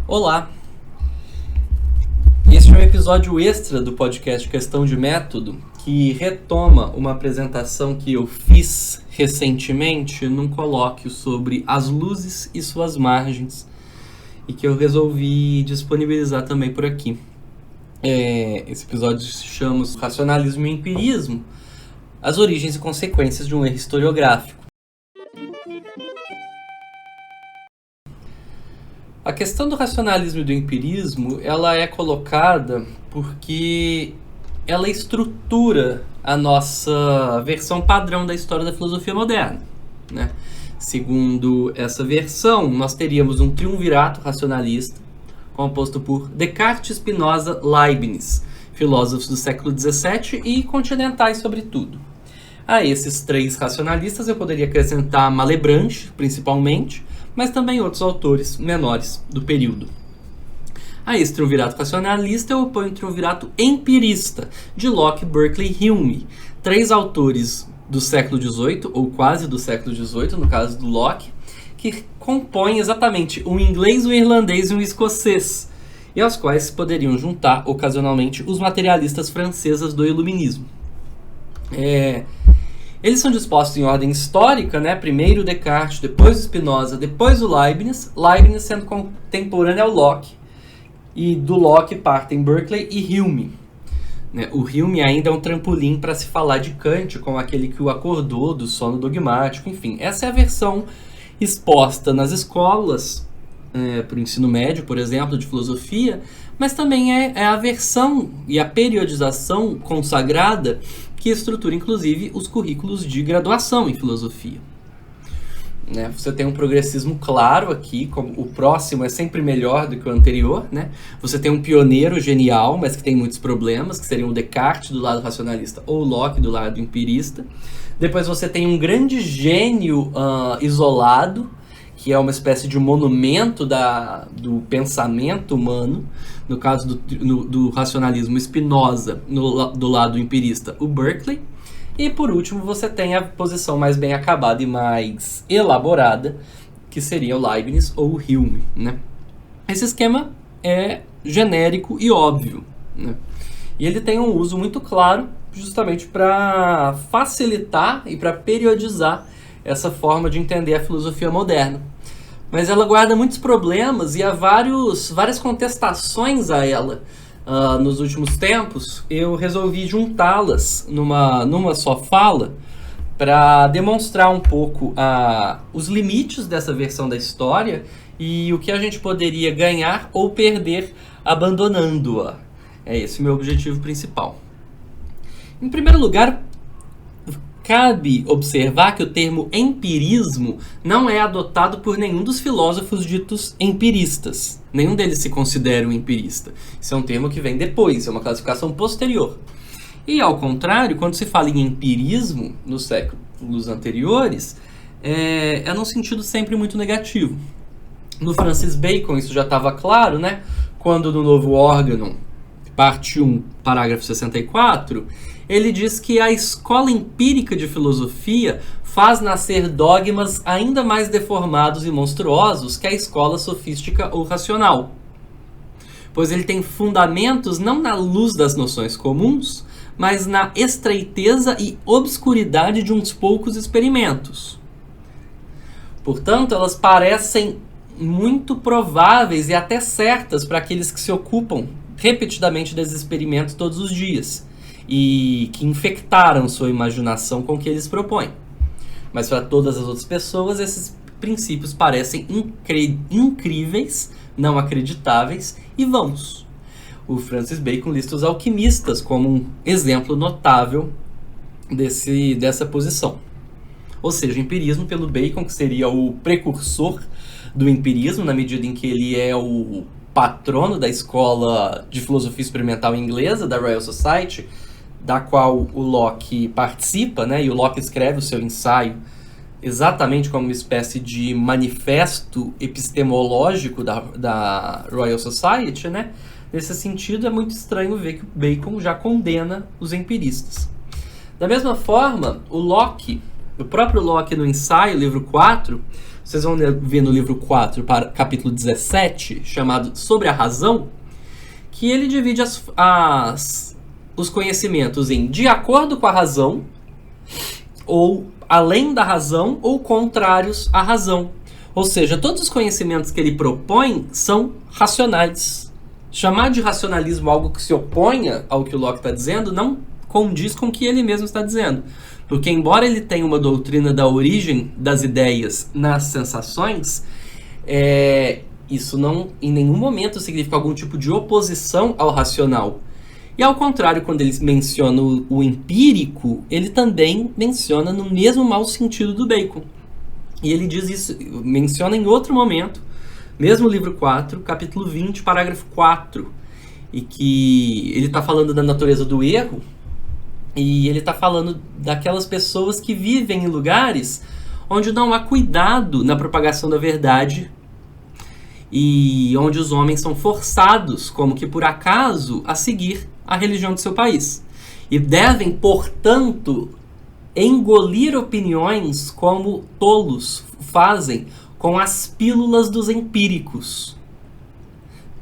Olá! Este é um episódio extra do podcast Questão de Método, que retoma uma apresentação que eu fiz recentemente num colóquio sobre as luzes e suas margens, e que eu resolvi disponibilizar também por aqui. Esse episódio se chama Racionalismo e Empirismo, as origens e consequências de um erro historiográfico. A questão do racionalismo e do empirismo, ela é colocada porque ela estrutura a nossa versão padrão da história da filosofia moderna, né? Segundo essa versão, nós teríamos um triunvirato racionalista, composto por Descartes, Spinoza, Leibniz, filósofos do século XVII e continentais sobretudo. A esses três racionalistas eu poderia acrescentar Malebranche, principalmente, mas também outros autores menores do período. A esse triunvirato racionalista eu oponho o triunvirato empirista, de Locke, Berkeley e Hume, três autores do século XVIII, ou quase do século XVIII, no caso do Locke, que compõem exatamente um inglês, um irlandês e um escocês, e aos quais se poderiam juntar ocasionalmente os materialistas franceses do iluminismo. Eles são dispostos em ordem histórica, né? Primeiro o Descartes, depois o Spinoza, depois o Leibniz. Leibniz sendo contemporâneo ao Locke. E do Locke partem Berkeley e Hume. O Hume ainda é um trampolim para se falar de Kant, como aquele que o acordou do sono dogmático. Enfim, essa é a versão exposta nas escolas, para o ensino médio, por exemplo, de filosofia, mas também é a versão e a periodização consagrada que estrutura, inclusive, os currículos de graduação em filosofia. Você tem um progressismo claro aqui, como o próximo é sempre melhor do que o anterior, né? Você tem um pioneiro genial, mas que tem muitos problemas, que seriam o Descartes do lado racionalista ou o Locke do lado empirista. Depois você tem um grande gênio isolado, que é uma espécie de monumento do pensamento humano, no caso do racionalismo Spinoza, do lado empirista, o Berkeley. E por último você tem a posição mais bem acabada e mais elaborada, que seria o Leibniz ou o Hume, né? Esse esquema é genérico e óbvio, né? E ele tem um uso muito claro justamente para facilitar e para periodizar essa forma de entender a filosofia moderna. Mas ela guarda muitos problemas e há várias contestações a ela. Nos últimos tempos, eu resolvi juntá-las numa só fala para demonstrar um pouco os limites dessa versão da história e o que a gente poderia ganhar ou perder abandonando-a. É esse o meu objetivo principal. Em primeiro lugar, cabe observar que o termo empirismo não é adotado por nenhum dos filósofos ditos empiristas. Nenhum deles se considera um empirista. Isso é um termo que vem depois, é uma classificação posterior. E, ao contrário, quando se fala em empirismo, nos séculos anteriores, é num sentido sempre muito negativo. No Francis Bacon isso já estava claro, né? Quando no Novo Órgão, parte 1, parágrafo 64... ele diz que a escola empírica de filosofia faz nascer dogmas ainda mais deformados e monstruosos que a escola sofística ou racional, pois ele tem fundamentos não na luz das noções comuns, mas na estreiteza e obscuridade de uns poucos experimentos. Portanto, elas parecem muito prováveis e até certas para aqueles que se ocupam repetidamente desses experimentos todos os dias, e que infectaram sua imaginação com o que eles propõem. Mas para todas as outras pessoas, esses princípios parecem incríveis, não acreditáveis e vãos. O Francis Bacon lista os alquimistas como um exemplo notável dessa posição. Ou seja, o empirismo pelo Bacon, que seria o precursor do empirismo, na medida em que ele é o patrono da escola de filosofia experimental inglesa, da Royal Society, da qual o Locke participa, né? E o Locke escreve o seu ensaio exatamente como uma espécie de manifesto epistemológico da Royal Society, né? Nesse sentido, é muito estranho ver que o Bacon já condena os empiristas. Da mesma forma, o próprio Locke no ensaio, livro 4, vocês vão ver no livro 4, capítulo 17, chamado Sobre a Razão, que ele divide os conhecimentos em de acordo com a razão, ou além da razão, ou contrários à razão. Ou seja, todos os conhecimentos que ele propõe são racionais. Chamar de racionalismo algo que se oponha ao que o Locke está dizendo não condiz com o que ele mesmo está dizendo. Porque embora ele tenha uma doutrina da origem das ideias nas sensações, isso não em nenhum momento significa algum tipo de oposição ao racional. E ao contrário, quando ele menciona o empírico, ele também menciona no mesmo mau sentido do Bacon. E ele diz isso, menciona em outro momento, mesmo livro 4, capítulo 20, parágrafo 4, e que ele está falando da natureza do erro, e ele está falando daquelas pessoas que vivem em lugares onde não há cuidado na propagação da verdade e onde os homens são forçados, como que por acaso, a seguir a religião de seu país. E devem, portanto, engolir opiniões como tolos fazem com as pílulas dos empíricos.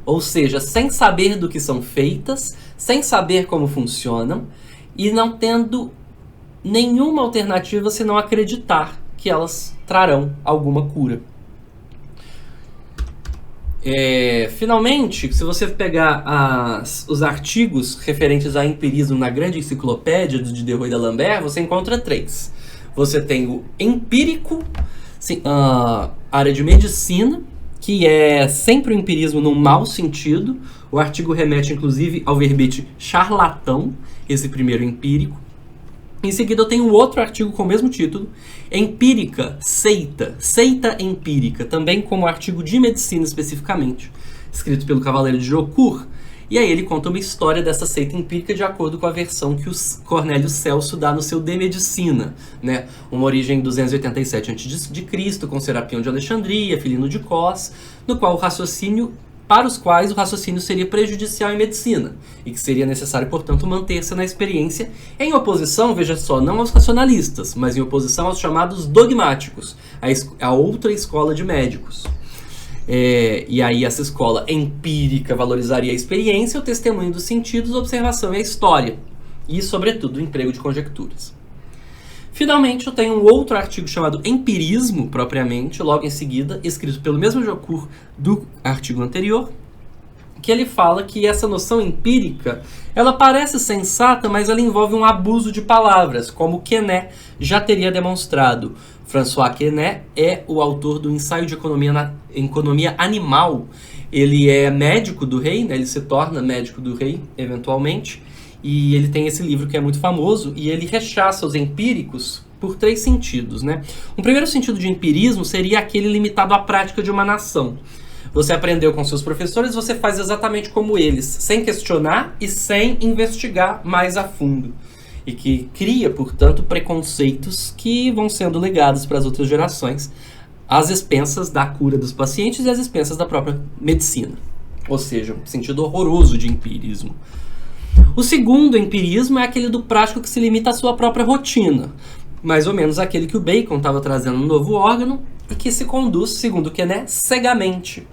Ou seja, sem saber do que são feitas, sem saber como funcionam, e não tendo nenhuma alternativa senão acreditar que elas trarão alguma cura. Finalmente, se você pegar os artigos referentes a empirismo na grande enciclopédia de Diderot e d'Alembert, você encontra 3. Você tem o empírico, área de medicina, que é sempre o empirismo no mau sentido. O artigo remete, inclusive, ao verbete charlatão, esse primeiro empírico. Em seguida, eu tenho outro artigo com o mesmo título, Empírica, Seita Empírica, também como artigo de medicina especificamente, escrito pelo Cavaleiro de Jaucourt. E aí ele conta uma história dessa seita empírica de acordo com a versão que o Cornélio Celso dá no seu De Medicina, né? Uma origem em 287 a.C., com Serapião de Alexandria, Filino de Cos, no qual para os quais o raciocínio seria prejudicial em medicina, e que seria necessário, portanto, manter-se na experiência, em oposição, veja só, não aos racionalistas, mas em oposição aos chamados dogmáticos, a outra escola de médicos. E aí essa escola empírica valorizaria a experiência, o testemunho dos sentidos, a observação e a história, e, sobretudo, o emprego de conjecturas. Finalmente, eu tenho um outro artigo chamado Empirismo, propriamente, logo em seguida, escrito pelo mesmo Jaucourt do artigo anterior, que ele fala que essa noção empírica, ela parece sensata, mas ela envolve um abuso de palavras, como Quesnay já teria demonstrado. François Quesnay é o autor do Ensaio de Economia Animal. Ele é médico do rei, né? Ele se torna médico do rei, eventualmente, e ele tem esse livro que é muito famoso, e ele rechaça os empíricos por 3 sentidos, né? Um primeiro sentido de empirismo seria aquele limitado à prática de uma nação. Você aprendeu com seus professores, você faz exatamente como eles, sem questionar e sem investigar mais a fundo. E que cria, portanto, preconceitos que vão sendo legados para as outras gerações, às expensas da cura dos pacientes e às expensas da própria medicina. Ou seja, um sentido horroroso de empirismo. O segundo empirismo é aquele do prático que se limita à sua própria rotina, mais ou menos aquele que o Bacon estava trazendo no Novo Órgão e que se conduz, segundo Quesnay, cegamente.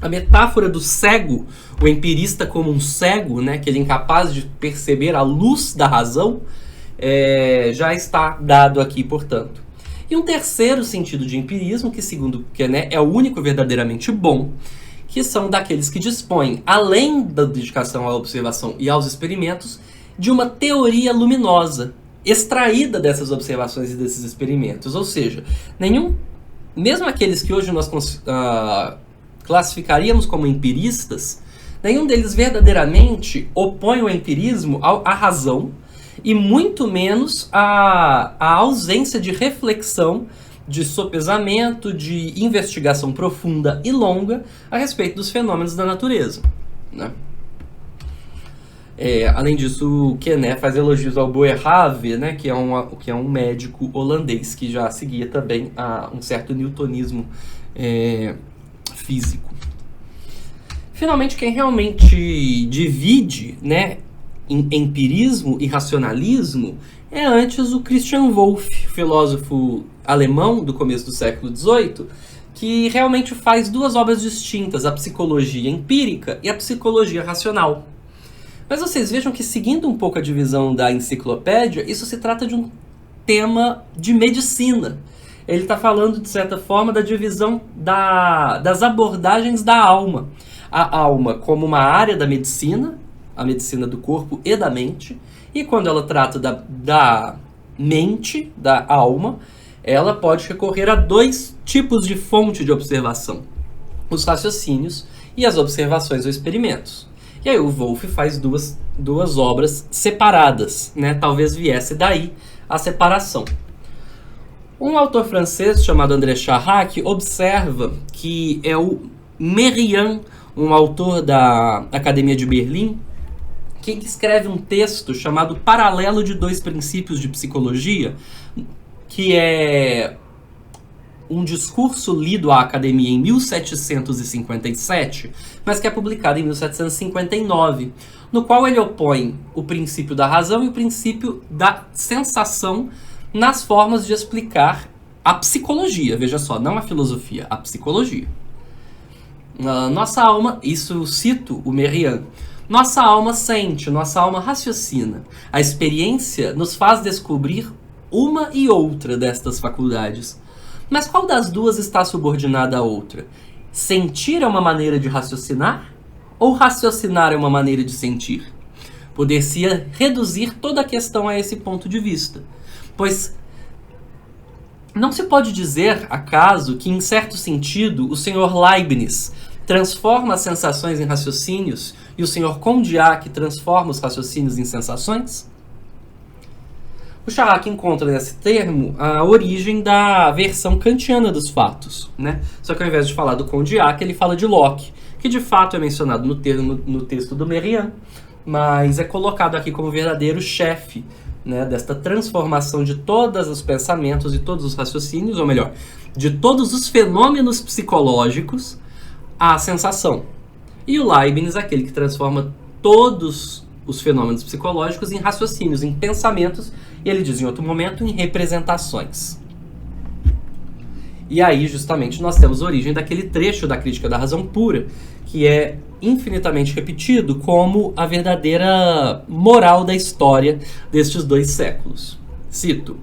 A metáfora do cego, o empirista como um cego, né, que ele é incapaz de perceber a luz da razão, já está dado aqui, portanto. E um terceiro sentido de empirismo, que segundo Quesnay é o único verdadeiramente bom, que são daqueles que dispõem, além da dedicação à observação e aos experimentos, de uma teoria luminosa, extraída dessas observações e desses experimentos. Ou seja, mesmo aqueles que hoje nós classificaríamos como empiristas, nenhum deles verdadeiramente opõe o empirismo à razão, e muito menos à ausência de reflexão, de sopesamento, de investigação profunda e longa a respeito dos fenômenos da natureza, né? Além disso, o Quesnay faz elogios ao Boerhaave, né, que é um médico holandês que já seguia também um certo newtonismo físico. Finalmente, quem realmente divide, né, empirismo e racionalismo é antes o Christian Wolff, filósofo alemão do começo do século XVIII, que realmente faz duas obras distintas, a psicologia empírica e a psicologia racional. Mas vocês vejam que, seguindo um pouco a divisão da enciclopédia, isso se trata de um tema de medicina. Ele está falando, de certa forma, da divisão das abordagens da alma. A alma como uma área da medicina, a medicina do corpo e da mente, e quando ela trata da mente, da alma, ela pode recorrer a dois tipos de fonte de observação: os raciocínios e as observações ou experimentos. E aí o Wolff faz duas obras separadas, né? Talvez viesse daí a separação. Um autor francês chamado André Charrac observa que é o Merian, um autor da Academia de Berlim, que escreve um texto chamado Paralelo de Dois Princípios de Psicologia, que é um discurso lido à Academia em 1757, mas que é publicado em 1759, no qual ele opõe o princípio da razão e o princípio da sensação nas formas de explicar a psicologia. Veja só, não a filosofia, a psicologia. Nossa alma, isso eu cito o Merian, nossa alma sente, nossa alma raciocina. A experiência nos faz descobrir uma e outra destas faculdades. Mas qual das duas está subordinada à outra? Sentir é uma maneira de raciocinar? Ou raciocinar é uma maneira de sentir? Poder-se reduzir toda a questão a esse ponto de vista. Pois não se pode dizer, acaso, que em certo sentido o Sr. Leibniz transforma as sensações em raciocínios e o Sr. Condillac transforma os raciocínios em sensações? O Charrac encontra nesse termo a origem da versão kantiana dos fatos, né? Só que ao invés de falar do Condillac, ele fala de Locke, que de fato é mencionado no texto do Merian, mas é colocado aqui como verdadeiro chefe, né, desta transformação de todos os pensamentos e todos os raciocínios, ou melhor, de todos os fenômenos psicológicos à sensação. E o Leibniz é aquele que transforma todos os fenômenos psicológicos em raciocínios, em pensamentos, e ele diz em outro momento, em representações. E aí, justamente, nós temos a origem daquele trecho da Crítica da Razão Pura, que é infinitamente repetido como a verdadeira moral da história destes dois séculos. Cito: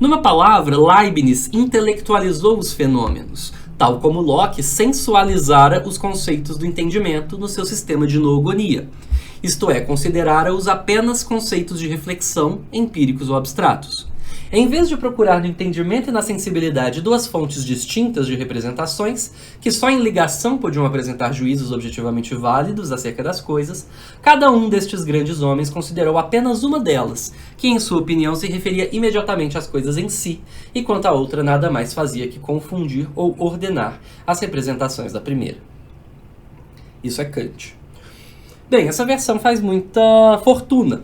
numa palavra, Leibniz intelectualizou os fenômenos, tal como Locke sensualizara os conceitos do entendimento no seu sistema de noogonia. Isto é, considerara-os apenas conceitos de reflexão, empíricos ou abstratos. Em vez de procurar no entendimento e na sensibilidade duas fontes distintas de representações, que só em ligação podiam apresentar juízos objetivamente válidos acerca das coisas, cada um destes grandes homens considerou apenas uma delas, que em sua opinião se referia imediatamente às coisas em si, e quanto à outra nada mais fazia que confundir ou ordenar as representações da primeira. Isso é Kant. Bem, essa versão faz muita fortuna.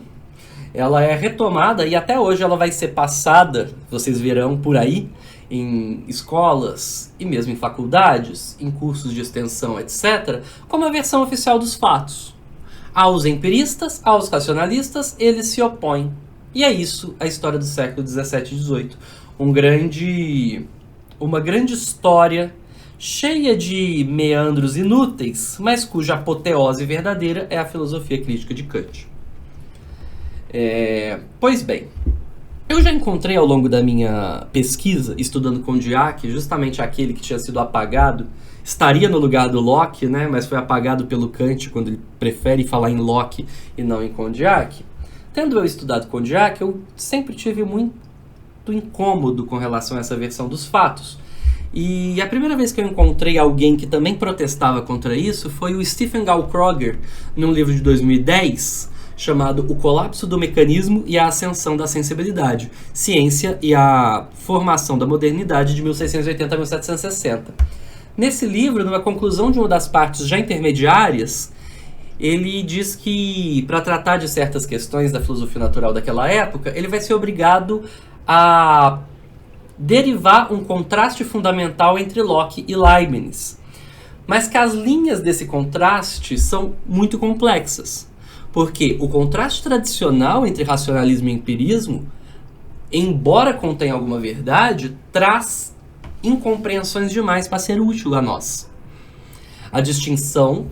Ela é retomada e até hoje ela vai ser passada, vocês verão por aí, em escolas e mesmo em faculdades, em cursos de extensão, etc., como a versão oficial dos fatos. Aos empiristas, aos racionalistas, eles se opõem. E é isso a história do século XVII e XVIII. Uma grande história cheia de meandros inúteis, mas cuja apoteose verdadeira é a filosofia crítica de Kant. Pois bem, eu já encontrei ao longo da minha pesquisa, estudando Condillac, justamente aquele que tinha sido apagado, estaria no lugar do Locke, né, mas foi apagado pelo Kant quando ele prefere falar em Locke e não em Condillac. Tendo eu estudado Condillac, eu sempre tive muito incômodo com relação a essa versão dos fatos. E a primeira vez que eu encontrei alguém que também protestava contra isso foi o Stephen Gaukroger, num livro de 2010, chamado O Colapso do Mecanismo e a Ascensão da Sensibilidade, Ciência e a Formação da Modernidade de 1680 a 1760. Nesse livro, numa conclusão de uma das partes já intermediárias, ele diz que, para tratar de certas questões da filosofia natural daquela época, ele vai ser obrigado a derivar um contraste fundamental entre Locke e Leibniz. Mas que as linhas desse contraste são muito complexas. Porque o contraste tradicional entre racionalismo e empirismo embora contenha alguma verdade, traz incompreensões demais para ser útil a nós. A distinção,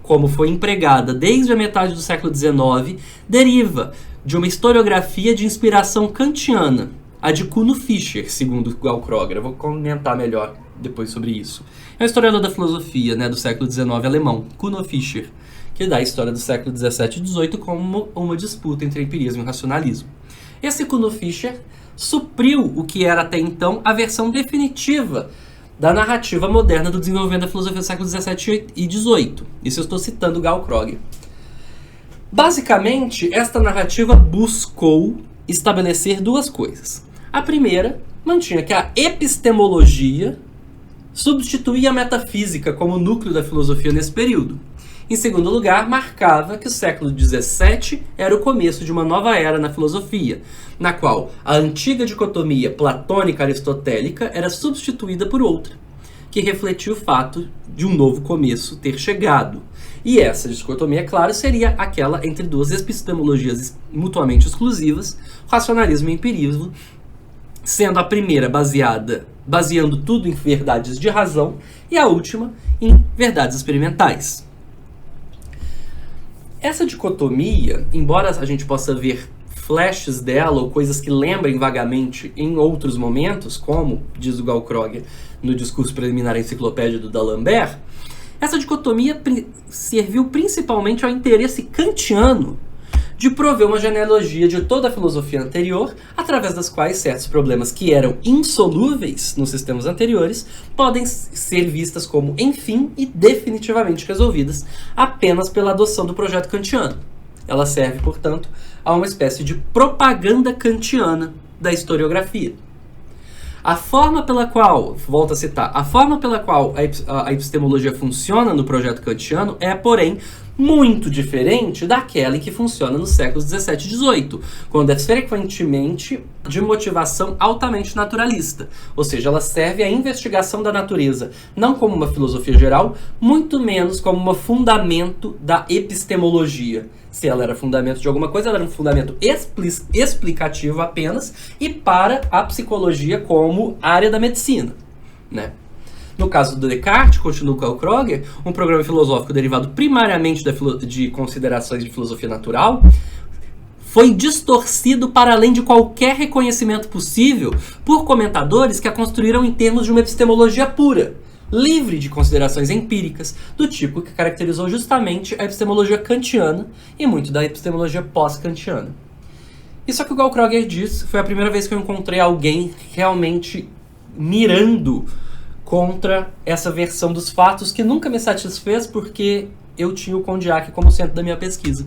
como foi empregada desde a metade do século XIX, deriva de uma historiografia de inspiração kantiana, a de Kuno Fischer, segundo Gal Kroger. Eu vou comentar melhor depois sobre isso. É um historiador da filosofia, né, do século XIX alemão, Kuno Fischer, que dá a história do século XVII e XVIII como uma disputa entre empirismo e racionalismo. Esse Kuno Fischer supriu o que era até então a versão definitiva da narrativa moderna do desenvolvimento da filosofia do século XVII e XVIII. Isso eu estou citando Gal Kroger. Basicamente, esta narrativa buscou estabelecer duas coisas. A primeira, mantinha que a epistemologia substituía a metafísica como núcleo da filosofia nesse período. Em segundo lugar, marcava que o século XVII era o começo de uma nova era na filosofia, na qual a antiga dicotomia platônica-aristotélica era substituída por outra, que refletia o fato de um novo começo ter chegado. E essa dicotomia, claro, seria aquela entre duas epistemologias mutuamente exclusivas, racionalismo e empirismo, sendo a primeira baseando tudo em verdades de razão e a última em verdades experimentais. Essa dicotomia, embora a gente possa ver flashes dela ou coisas que lembrem vagamente em outros momentos, como diz o Gal Kroger no discurso preliminar à enciclopédia do D'Alembert, essa dicotomia serviu principalmente ao interesse kantiano de prover uma genealogia de toda a filosofia anterior, através das quais certos problemas que eram insolúveis nos sistemas anteriores podem ser vistas como, enfim, e definitivamente resolvidas apenas pela adoção do projeto kantiano. Ela serve, portanto, a uma espécie de propaganda kantiana da historiografia. A forma pela qual, volto a citar, a forma pela qual a epistemologia funciona no projeto kantiano é, porém, muito diferente daquela em que funciona nos séculos XVII e XVIII, quando é frequentemente de motivação altamente naturalista, ou seja, ela serve à investigação da natureza, não como uma filosofia geral, muito menos como um fundamento da epistemologia. Se ela era fundamento de alguma coisa, ela era um fundamento explicativo apenas, e para a psicologia como área da medicina, né? No caso do Descartes, continua o Gal Kroger, um programa filosófico derivado primariamente de considerações de filosofia natural, foi distorcido para além de qualquer reconhecimento possível por comentadores que a construíram em termos de uma epistemologia pura, livre de considerações empíricas, do tipo que caracterizou justamente a epistemologia kantiana e muito da epistemologia pós-kantiana. Isso é que o Gal Kroger diz, foi a primeira vez que eu encontrei alguém realmente mirando contra essa versão dos fatos, que nunca me satisfez porque eu tinha o Condillac como centro da minha pesquisa,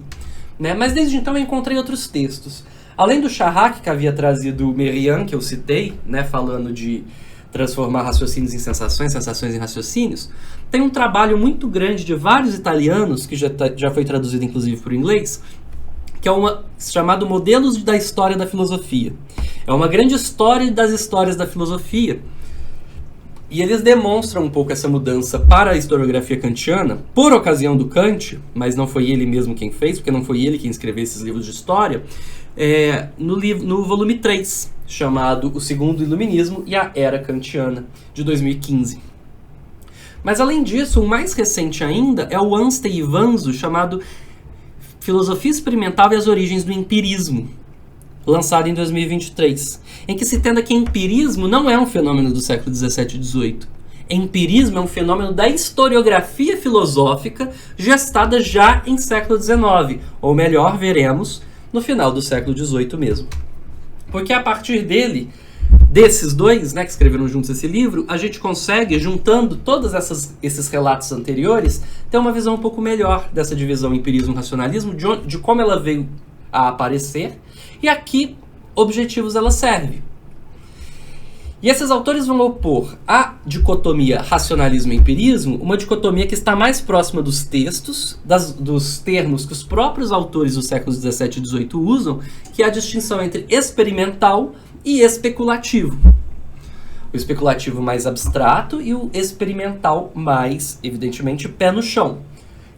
né? Mas desde então eu encontrei outros textos. Além do Charac, que havia trazido o Merian, que eu citei, né, falando de transformar raciocínios em sensações, sensações em raciocínios, tem um trabalho muito grande de vários italianos, que já foi traduzido inclusive para o inglês, que é chamado Modelos da História da Filosofia. É uma grande história das histórias da filosofia, e eles demonstram um pouco essa mudança para a historiografia kantiana, por ocasião do Kant, mas não foi ele mesmo quem fez, porque não foi ele quem escreveu esses livros de história, no volume 3, chamado O Segundo Iluminismo e a Era Kantiana, de 2015. Mas além disso, o mais recente ainda é o Anstey e Vanzo, chamado Filosofia Experimental e as Origens do Empirismo, lançado em 2023, em que se tenta que empirismo não é um fenômeno do século XVII e XVIII. Empirismo é um fenômeno da historiografia filosófica gestada já em século XIX, ou melhor, veremos, no final do século XVIII mesmo. Porque a partir desses dois, né, que escreveram juntos esse livro, a gente consegue, juntando todos esses relatos anteriores, ter uma visão um pouco melhor dessa divisão empirismo-racionalismo, de como ela veio a aparecer, e a que objetivos ela serve. E esses autores vão opor à dicotomia racionalismo e empirismo uma dicotomia que está mais próxima dos textos, dos termos que os próprios autores dos séculos XVII e XVIII usam, que é a distinção entre experimental e especulativo. O especulativo mais abstrato e o experimental mais, evidentemente, pé no chão.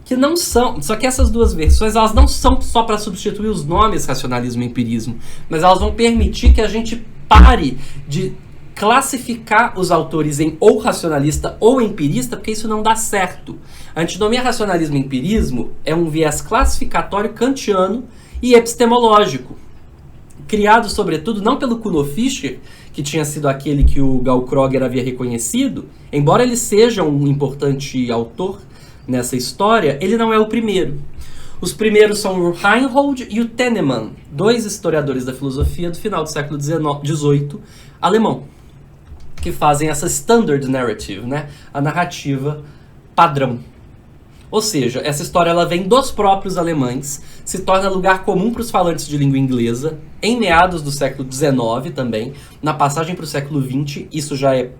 que não são... Só que essas duas versões, elas não são só para substituir os nomes racionalismo e empirismo, mas elas vão permitir que a gente pare de classificar os autores em ou racionalista ou empirista, porque isso não dá certo. A antinomia racionalismo e empirismo é um viés classificatório kantiano e epistemológico, criado sobretudo não pelo Kuno Fischer, que tinha sido aquele que o Gall Kroger havia reconhecido, embora ele seja um importante autor nessa história, ele não é o primeiro. Os primeiros são o Reinhold e o Tennemann, dois historiadores da filosofia do final do século XVIII alemão, que fazem essa standard narrative, né? A narrativa padrão. Ou seja, essa história ela vem dos próprios alemães, se torna lugar comum para os falantes de língua inglesa, em meados do século XIX também, na passagem para o século XX, isso já é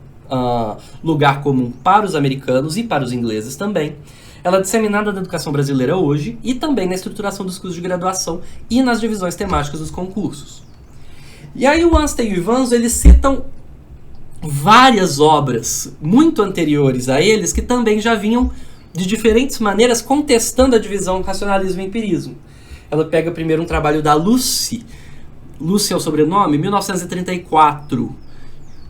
lugar comum para os americanos e para os ingleses também. Ela é disseminada na educação brasileira hoje e também na estruturação dos cursos de graduação e nas divisões temáticas dos concursos. E aí o Anstel e o Ivans, eles citam várias obras muito anteriores a eles que também já vinham de diferentes maneiras contestando a divisão racionalismo e empirismo. Ela pega primeiro um trabalho da Lucy é o sobrenome, 1934,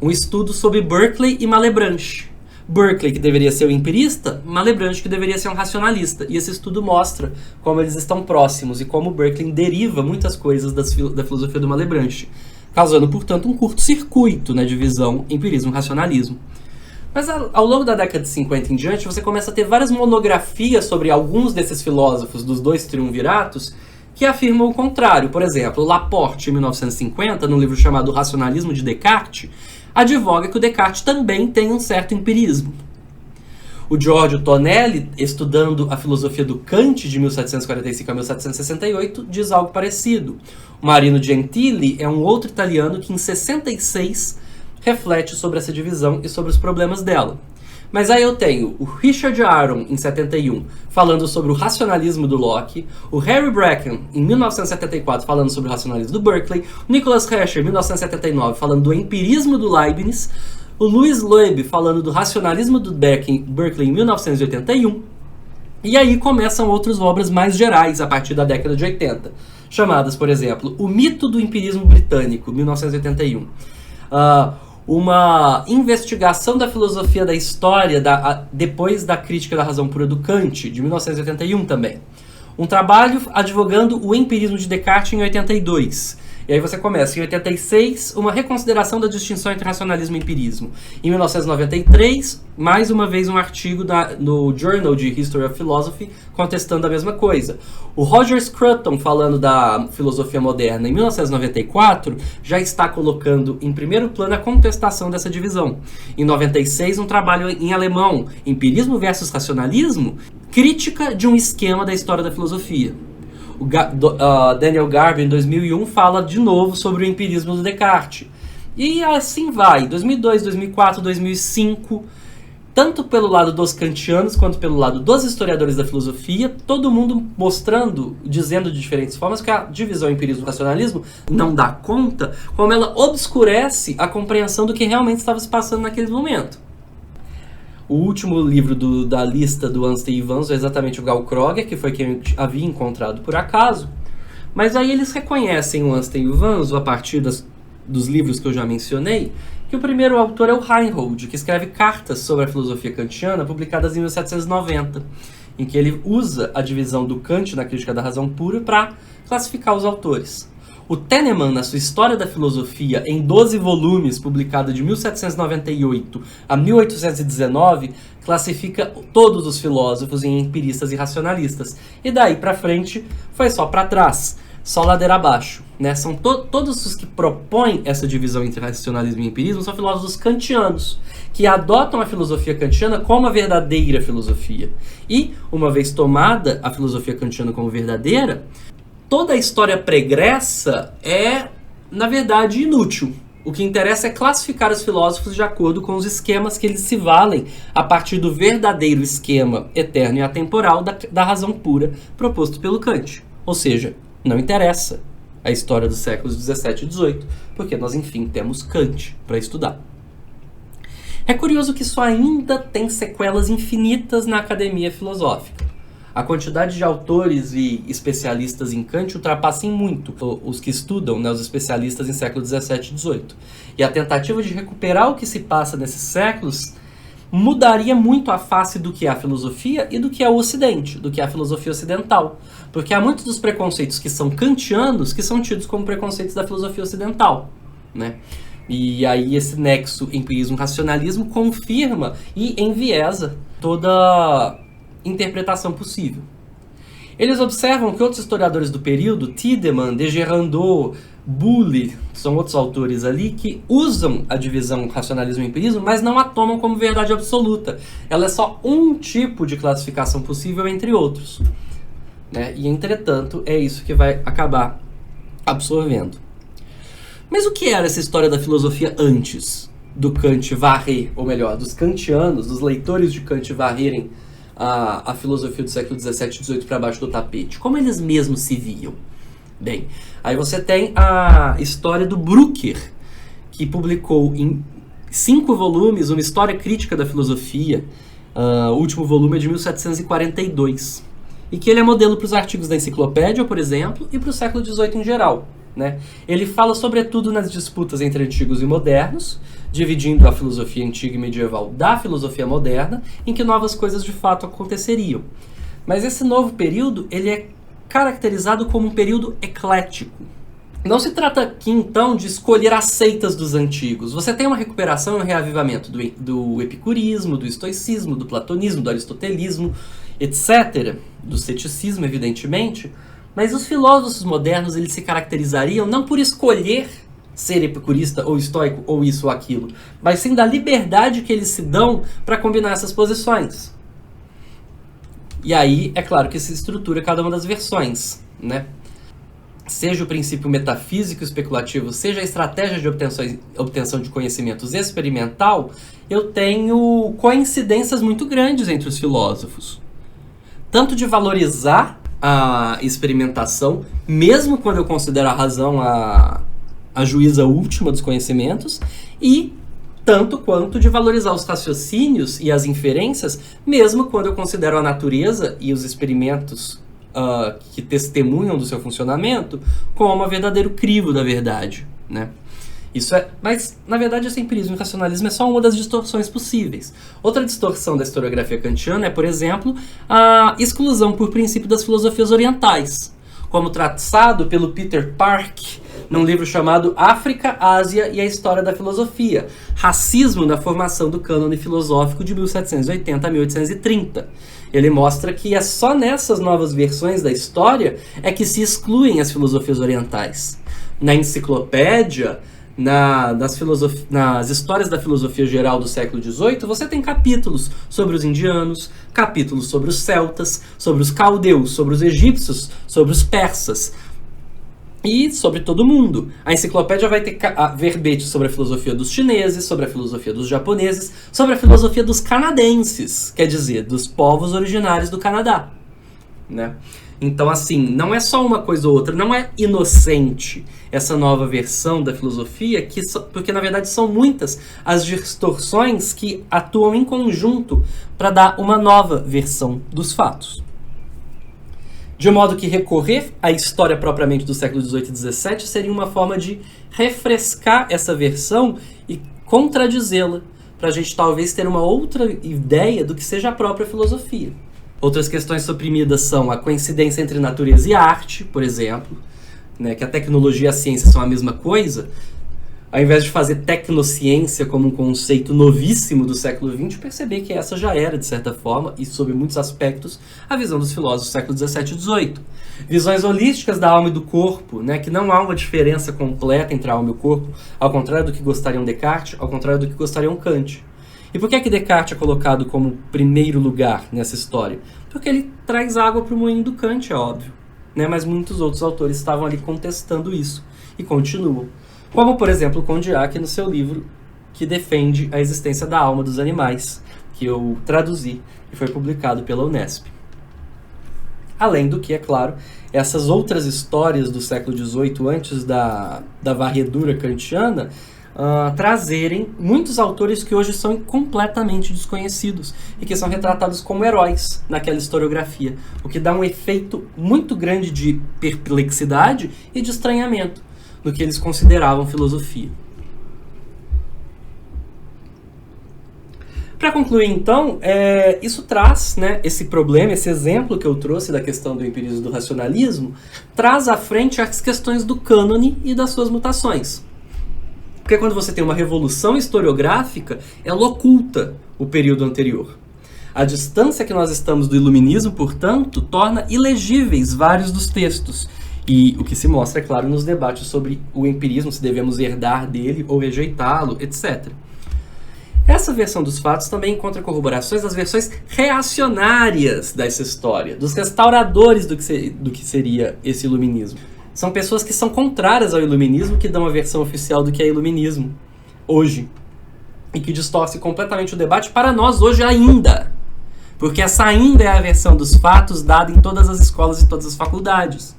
um estudo sobre Berkeley e Malebranche. Berkeley, que deveria ser o empirista, Malebranche, que deveria ser um racionalista. E esse estudo mostra como eles estão próximos e como Berkeley deriva muitas coisas da filosofia do Malebranche, causando, portanto, um curto-circuito na divisão empirismo-racionalismo. Mas ao longo da década de 50 em diante, você começa a ter várias monografias sobre alguns desses filósofos dos dois triunviratos que afirmam o contrário. Por exemplo, Laporte, em 1950, num livro chamado Racionalismo de Descartes, advoga que o Descartes também tem um certo empirismo. O Giorgio Tonelli, estudando a filosofia do Kant de 1745 a 1768, diz algo parecido. O Marino Gentili é um outro italiano que em 66 reflete sobre essa divisão e sobre os problemas dela. Mas aí eu tenho o Richard Aron, em 71, falando sobre o racionalismo do Locke, o Harry Bracken, em 1974, falando sobre o racionalismo do Berkeley, o Nicholas Herscher, em 1979, falando do empirismo do Leibniz, o Louis Loeb, falando do racionalismo do Berkeley, em 1981, e aí começam outras obras mais gerais, a partir da década de 80, chamadas, por exemplo, O Mito do Empirismo Britânico, 1981, uma investigação da filosofia da história depois da crítica da razão pura do Kant, de 1981 também. Um trabalho advogando o empirismo de Descartes em 82. E aí você começa, em 86, uma reconsideração da distinção entre racionalismo e empirismo. Em 1993, mais uma vez um artigo no Journal de History of Philosophy contestando a mesma coisa. O Roger Scruton, falando da filosofia moderna em 1994, já está colocando em primeiro plano a contestação dessa divisão. Em 96, um trabalho em alemão, Empirismo versus Racionalismo, crítica de um esquema da história da filosofia. O Daniel Garvey, em 2001, fala de novo sobre o empirismo do Descartes. E assim vai, 2002, 2004, 2005, tanto pelo lado dos kantianos quanto pelo lado dos historiadores da filosofia, todo mundo mostrando, dizendo de diferentes formas que a divisão empirismo-racionalismo não dá conta, como ela obscurece a compreensão do que realmente estava se passando naquele momento. O último livro da lista do Anstel e Ivans é exatamente o Gall Kroger, que foi quem eu havia encontrado por acaso. Mas aí eles reconhecem o Anstel e o Ivans, a partir dos livros que eu já mencionei, que o primeiro autor é o Reinhold, que escreve cartas sobre a filosofia kantiana, publicadas em 1790, em que ele usa a divisão do Kant na crítica da razão pura para classificar os autores. O Tennemann, na sua História da Filosofia, em 12 volumes, publicado de 1798 a 1819, classifica todos os filósofos em empiristas e racionalistas. E daí para frente foi só para trás, só ladeira abaixo. Né? São todos os que propõem essa divisão entre racionalismo e empirismo são filósofos kantianos, que adotam a filosofia kantiana como a verdadeira filosofia. E, uma vez tomada a filosofia kantiana como verdadeira, toda a história pregressa é, na verdade, inútil. O que interessa é classificar os filósofos de acordo com os esquemas que eles se valem a partir do verdadeiro esquema eterno e atemporal da razão pura proposto pelo Kant. Ou seja, não interessa a história dos séculos 17 e 18, porque nós, enfim, temos Kant para estudar. É curioso que isso ainda tem sequelas infinitas na academia filosófica. a quantidade de autores e especialistas em Kant ultrapassa em muito os que estudam, né, os especialistas em século XVII e XVIII. E a tentativa de recuperar o que se passa nesses séculos mudaria muito a face do que é a filosofia e do que é o Ocidente, do que é a filosofia ocidental. Porque há muitos dos preconceitos que são kantianos que são tidos como preconceitos da filosofia ocidental, né? E aí esse nexo empirismo-racionalismo confirma e enviesa toda interpretação possível. Eles observam que outros historiadores do período, Tiedemann, de Gerandot, Bully, são outros autores ali, que usam a divisão racionalismo e empirismo, mas não a tomam como verdade absoluta. Ela é só um tipo de classificação possível entre outros, né? E, entretanto, é isso que vai acabar absorvendo. Mas o que era essa história da filosofia antes do Kant varrer, ou melhor, dos kantianos, dos leitores de Kant varrerem a filosofia do século XVII e XVIII para baixo do tapete? Como eles mesmos se viam? Bem, aí você tem a história do Brückner, que publicou em 5 volumes uma história crítica da filosofia. O último volume é de 1742. E que ele é modelo para os artigos da enciclopédia, por exemplo, e para o século XVIII em geral, né? Ele fala sobretudo nas disputas entre antigos e modernos, dividindo a filosofia antiga e medieval da filosofia moderna, em que novas coisas de fato aconteceriam. Mas esse novo período, ele é caracterizado como um período eclético. Não se trata aqui, então, de escolher as seitas dos antigos. Você tem uma recuperação e um reavivamento do epicurismo, do estoicismo, do platonismo, do aristotelismo, etc., do ceticismo, evidentemente, mas os filósofos modernos eles se caracterizariam não por escolher ser epicurista ou estoico ou isso ou aquilo, mas sim da liberdade que eles se dão para combinar essas posições. E aí, é claro que se estrutura cada uma das versões, né? Seja o princípio metafísico especulativo, seja a estratégia de obtenção de conhecimentos experimental, eu tenho coincidências muito grandes entre os filósofos. Tanto de valorizar a experimentação, mesmo quando eu considero a razão a juíza última dos conhecimentos, e tanto quanto de valorizar os raciocínios e as inferências, mesmo quando eu considero a natureza e os experimentos que testemunham do seu funcionamento como um verdadeiro crivo da verdade, né? Mas, na verdade, esse empirismo e racionalismo é só uma das distorções possíveis. Outra distorção da historiografia kantiana é, por exemplo, a exclusão por princípio das filosofias orientais, como traçado pelo Peter Park num livro chamado África, Ásia e a História da Filosofia, Racismo na Formação do Cânone Filosófico de 1780 a 1830. Ele mostra que é só nessas novas versões da história é que se excluem as filosofias orientais. Na enciclopédia, nas histórias da filosofia geral do século XVIII, você tem capítulos sobre os indianos, capítulos sobre os celtas, sobre os caldeus, sobre os egípcios, sobre os persas e sobre todo mundo. A enciclopédia vai ter verbetes sobre a filosofia dos chineses, sobre a filosofia dos japoneses, sobre a filosofia dos canadenses, quer dizer, dos povos originários do Canadá, né? Então, assim, não é só uma coisa ou outra, não é inocente essa nova versão da filosofia, porque na verdade são muitas as distorções que atuam em conjunto para dar uma nova versão dos fatos. De modo que recorrer à história propriamente do século XVIII e XVII seria uma forma de refrescar essa versão e contradizê-la, para a gente talvez ter uma outra ideia do que seja a própria filosofia. Outras questões suprimidas são a coincidência entre natureza e arte, por exemplo, né, que a tecnologia e a ciência são a mesma coisa. Ao invés de fazer tecnociência como um conceito novíssimo do século XX, perceber que essa já era, de certa forma, e sob muitos aspectos, a visão dos filósofos do século XVII e XVIII. Visões holísticas da alma e do corpo, né, que não há uma diferença completa entre a alma e o corpo, ao contrário do que gostariam Descartes, ao contrário do que gostariam Kant. E por que Descartes é colocado como primeiro lugar nessa história? Porque ele traz água para o moinho do Kant, é óbvio, né? Mas muitos outros autores estavam ali contestando isso e continuam. Como, por exemplo, Condillac no seu livro que defende a existência da alma dos animais, que eu traduzi e foi publicado pela Unesp. Além do que, é claro, essas outras histórias do século XVIII, antes da varredura kantiana, trazerem muitos autores que hoje são completamente desconhecidos e que são retratados como heróis naquela historiografia, o que dá um efeito muito grande de perplexidade e de estranhamento no que eles consideravam filosofia. Para concluir, então, isso traz, né, esse problema, esse exemplo que eu trouxe da questão do empirismo e do racionalismo, traz à frente as questões do cânone e das suas mutações. Porque quando você tem uma revolução historiográfica, ela oculta o período anterior. A distância que nós estamos do iluminismo, portanto, torna ilegíveis vários dos textos. E o que se mostra, é claro, nos debates sobre o empirismo, se devemos herdar dele ou rejeitá-lo, etc. Essa versão dos fatos também encontra corroborações das versões reacionárias dessa história, dos restauradores do que seria esse iluminismo. São pessoas que são contrárias ao iluminismo que dão a versão oficial do que é iluminismo hoje. E que distorce completamente o debate para nós hoje ainda. Porque essa ainda é a versão dos fatos dada em todas as escolas e todas as faculdades.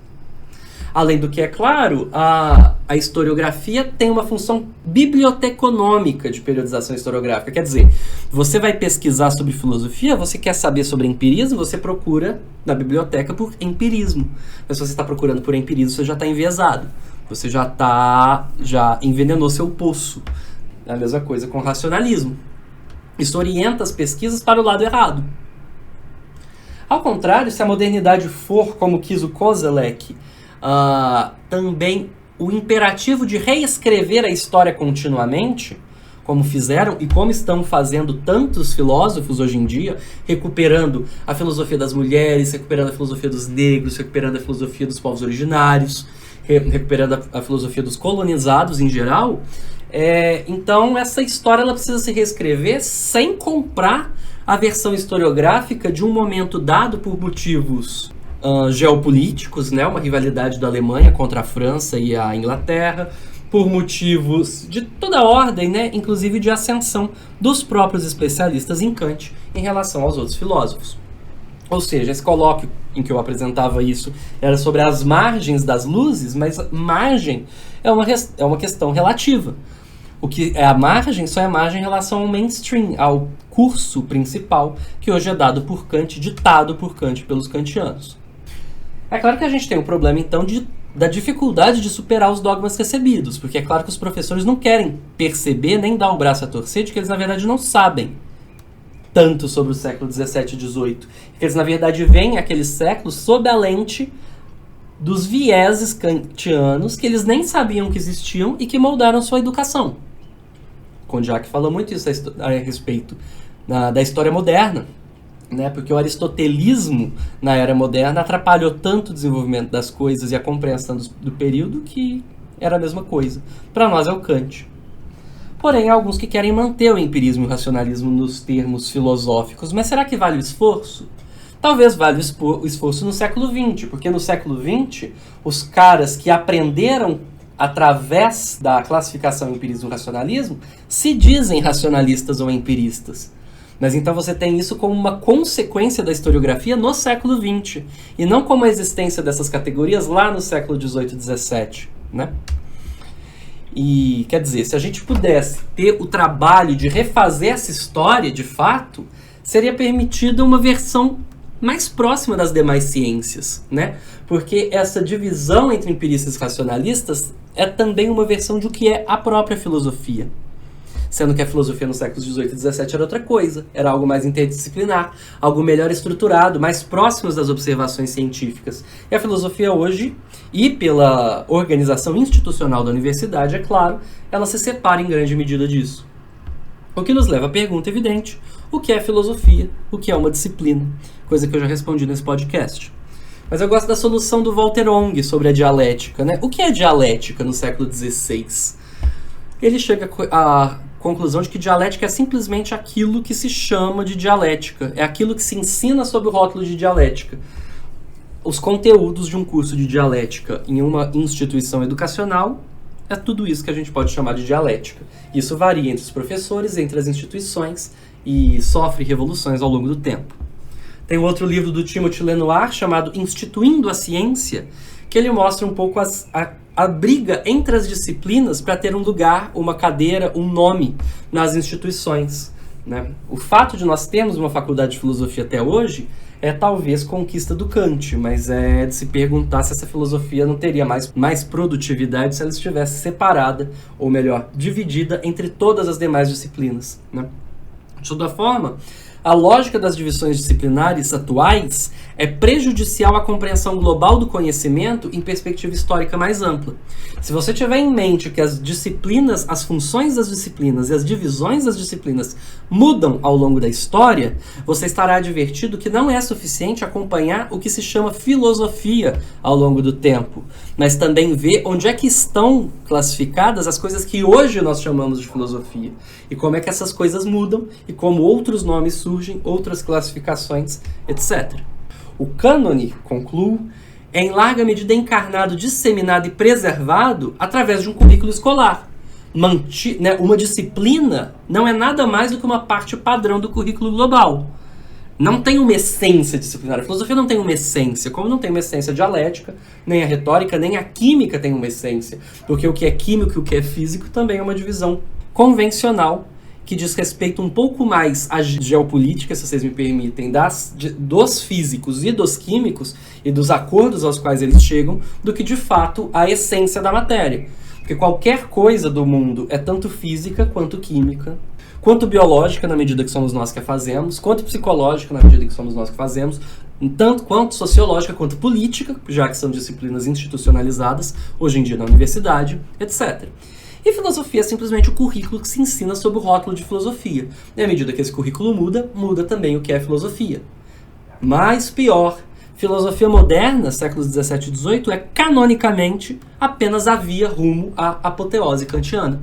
Além do que, é claro, a historiografia tem uma função biblioteconômica de periodização historiográfica. Quer dizer, você vai pesquisar sobre filosofia, você quer saber sobre empirismo, você procura na biblioteca por empirismo. Mas se você está procurando por empirismo, você já está enviesado. Você já envenenou seu poço. É a mesma coisa com o racionalismo. Isso orienta as pesquisas para o lado errado. Ao contrário, se a modernidade for, como quis o Koselleck, também o imperativo de reescrever a história continuamente, como fizeram e como estão fazendo tantos filósofos hoje em dia, recuperando a filosofia das mulheres, recuperando a filosofia dos negros, recuperando a filosofia dos povos originários, recuperando a filosofia dos colonizados em geral. Então essa história ela precisa se reescrever sem comprar a versão historiográfica de um momento dado por motivos geopolíticos, né, uma rivalidade da Alemanha contra a França e a Inglaterra, por motivos de toda ordem, né, inclusive de ascensão dos próprios especialistas em Kant em relação aos outros filósofos. Ou seja, esse colóquio em que eu apresentava isso era sobre as margens das luzes, mas margem é uma questão relativa. O que é a margem só é margem em relação ao mainstream, ao curso principal, que hoje é dado por Kant, ditado por Kant pelos kantianos. É claro que a gente tem um problema, então, da dificuldade de superar os dogmas recebidos, porque é claro que os professores não querem perceber nem dar o braço a torcer de que eles, na verdade, não sabem tanto sobre o século XVII e XVIII. Que eles, na verdade, veem aqueles séculos sob a lente dos vieses kantianos que eles nem sabiam que existiam e que moldaram sua educação. Konjak fala muito isso a respeito da história moderna, né? Porque o aristotelismo na era moderna atrapalhou tanto o desenvolvimento das coisas e a compreensão do período que era a mesma coisa. Para nós é o Kant. Porém, há alguns que querem manter o empirismo e o racionalismo nos termos filosóficos. Mas será que vale o esforço? Talvez valha o esforço no século XX, porque no século XX, os caras que aprenderam através da classificação empirismo e racionalismo se dizem racionalistas ou empiristas. Mas então você tem isso como uma consequência da historiografia no século XX, e não como a existência dessas categorias lá no século XVIII e XVII, né? E, quer dizer, se a gente pudesse ter o trabalho de refazer essa história, de fato, seria permitida uma versão mais próxima das demais ciências, né? Porque essa divisão entre empiristas e racionalistas é também uma versão de o que é a própria filosofia. Sendo que a filosofia nos séculos XVIII e XVII era outra coisa, era algo mais interdisciplinar, algo melhor estruturado, mais próximo das observações científicas. E a filosofia hoje, e pela organização institucional da universidade, é claro, ela se separa em grande medida disso. O que nos leva à pergunta evidente: o que é filosofia? O que é uma disciplina? Coisa que eu já respondi nesse podcast. Mas eu gosto da solução do Walter Ong sobre a dialética, né? O que é dialética no século XVI? Ele chega a conclusão de que dialética é simplesmente aquilo que se chama de dialética. É aquilo que se ensina sob o rótulo de dialética. Os conteúdos de um curso de dialética em uma instituição educacional é tudo isso que a gente pode chamar de dialética. Isso varia entre os professores, entre as instituições e sofre revoluções ao longo do tempo. Tem outro livro do Timothy Lenoir chamado Instituindo a Ciência, que ele mostra um pouco a briga entre as disciplinas para ter um lugar, uma cadeira, um nome nas instituições, né? O fato de nós termos uma faculdade de filosofia até hoje é talvez conquista do Kant, mas é de se perguntar se essa filosofia não teria mais produtividade se ela estivesse separada, ou melhor, dividida entre todas as demais disciplinas, né? De toda forma, a lógica das divisões disciplinares atuais é prejudicial à compreensão global do conhecimento em perspectiva histórica mais ampla. Se você tiver em mente que as disciplinas, as funções das disciplinas e as divisões das disciplinas mudam ao longo da história, você estará advertido que não é suficiente acompanhar o que se chama filosofia ao longo do tempo, mas também ver onde é que estão classificadas as coisas que hoje nós chamamos de filosofia, e como é que essas coisas mudam, e como outros nomes surgem, outras classificações, etc. O cânone, concluo, é em larga medida encarnado, disseminado e preservado através de um currículo escolar. Uma disciplina não é nada mais do que uma parte padrão do currículo global. Não tem uma essência disciplinar. A filosofia não tem uma essência, como não tem uma essência dialética, nem a retórica, nem a química tem uma essência. Porque o que é químico e o que é físico também é uma divisão convencional que diz respeito um pouco mais à geopolítica, se vocês me permitem, dos físicos e dos químicos e dos acordos aos quais eles chegam, do que de fato a essência da matéria. Porque qualquer coisa do mundo é tanto física quanto química, quanto biológica na medida que somos nós que a fazemos, quanto psicológica na medida que somos nós que fazemos, tanto quanto sociológica quanto política, já que são disciplinas institucionalizadas hoje em dia na universidade, etc. E filosofia é simplesmente o currículo que se ensina sob o rótulo de filosofia. E à medida que esse currículo muda, muda também o que é filosofia. Mas pior, filosofia moderna, séculos 17 e 18, é canonicamente apenas a via rumo à apoteose kantiana.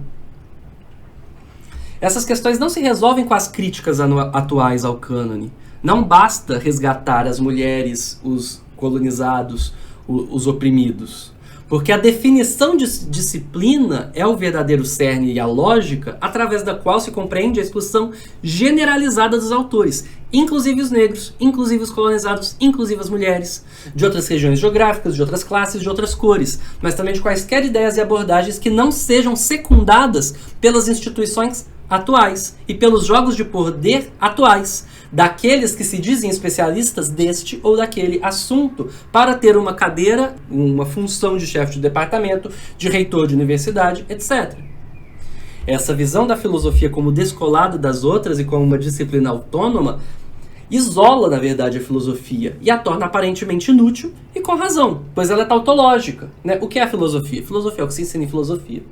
Essas questões não se resolvem com as críticas atuais ao cânone. Não basta resgatar as mulheres, os colonizados, os oprimidos. Porque a definição de disciplina é o verdadeiro cerne e a lógica através da qual se compreende a exposição generalizada dos autores, inclusive os negros, inclusive os colonizados, inclusive as mulheres, de outras regiões geográficas, de outras classes, de outras cores, mas também de quaisquer ideias e abordagens que não sejam secundadas pelas instituições atuais e pelos jogos de poder atuais, daqueles que se dizem especialistas deste ou daquele assunto, para ter uma cadeira, uma função de chefe de departamento, de reitor de universidade, etc. Essa visão da filosofia como descolada das outras e como uma disciplina autônoma isola, na verdade, a filosofia e a torna aparentemente inútil, e com razão, pois ela é tautológica, né? O que é a filosofia? Filosofia é o que se ensina em filosofia.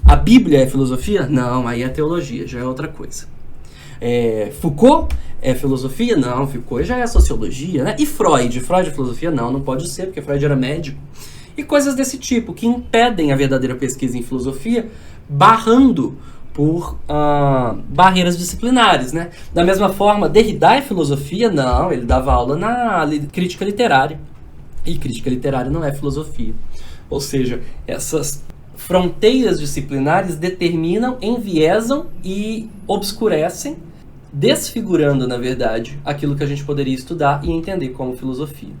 A Bíblia é filosofia? Não, aí é teologia, já é outra coisa. Foucault é filosofia? Não, Foucault já é sociologia, né? E Freud? Freud é filosofia? Não, não pode ser, porque Freud era médico. E coisas desse tipo, que impedem a verdadeira pesquisa em filosofia, barrando por barreiras disciplinares, né? Da mesma forma, Derrida é filosofia? Não, ele dava aula na crítica literária. E crítica literária não é filosofia. Ou seja, essas fronteiras disciplinares determinam, enviesam e obscurecem, desfigurando, na verdade, aquilo que a gente poderia estudar e entender como filosofia.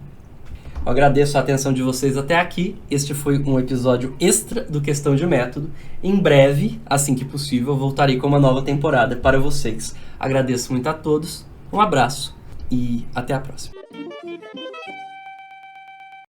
Eu agradeço a atenção de vocês até aqui. Este foi um episódio extra do Questão de Método. Em breve, assim que possível, eu voltarei com uma nova temporada para vocês. Agradeço muito a todos, um abraço e até a próxima.